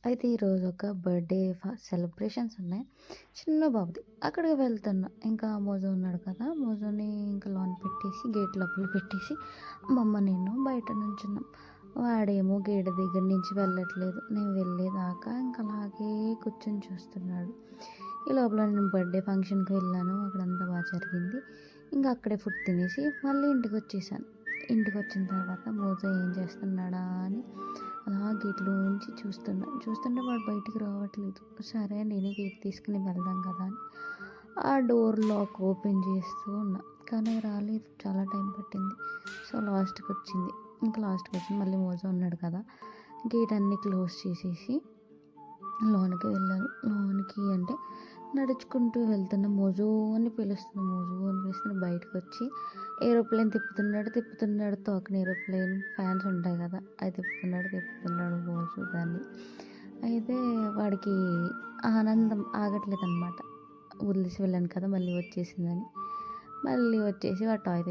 అయితే ఈరోజు ఒక బర్త్‌డే సెలబ్రేషన్స్ ఉన్నాయి. చిన్న బాబుది. అక్కడికి వెళ్తున్నా. ఇంకా మోజో ఉన్నాడు కదా! మోజోని ఇంకా లోన పెట్టేసి గేట్ లోపల పెట్టేసి మా అమ్మ, నేను బయట నుంచున్నాం. వాడేమో గేట్ దగ్గర నుంచి వెళ్ళట్లేదు. నేను వెళ్ళేదాకా ఇంక అలాగే కూర్చొని చూస్తున్నాడు. ఈ లోపల నేను బర్త్‌డే ఫంక్షన్‌కి వెళ్ళాను. అక్కడంతా జరిగింది. ఇంకా అక్కడే ఫుడ్ తినేసి మళ్ళీ ఇంటికొచ్చేసాను. ఇంటికొచ్చిన తర్వాత మోజో ఏం చేస్తున్నాడా అని అలా గేట్‌లోంచి చూస్తుంటే వాడు బయటికి రావట్లేదు. సరే నేనే గేట్ తీసుకొని వెళ్దాం కదా అని ఆ డోర్ లాక్ ఓపెన్ చేస్తూ ఉన్నా. కానీ రాలేదు. చాలా టైం పట్టింది. సో లాస్ట్‌కొచ్చింది. ఇంకా లాస్ట్‌కొచ్చింది. మళ్ళీ మోజో ఉన్నాడు కదా! గేట్ అన్నీ క్లోజ్ చేసేసి లోనికి వెళ్ళాను. లోనికి అంటే నడుచుకుంటూ వెళ్తున్న మోజో అని పిలుస్తున్నా. మోజో అని పిలుస్తున్న బయటకొచ్చి ఏరోప్లేన్ తిప్పుతున్నాడు తోకని ఏరోప్లేన్ ఫ్యాన్స్ ఉంటాయి కదా! అవి తిప్పుతున్నాడు మోజో దాన్ని. అయితే వాడికి ఆనందం ఆగట్లేదనమాట. వదిలేసి వెళ్ళాను కదా! మళ్ళీ వచ్చేసిందని. మళ్ళీ వచ్చేసి వాడు టాయ్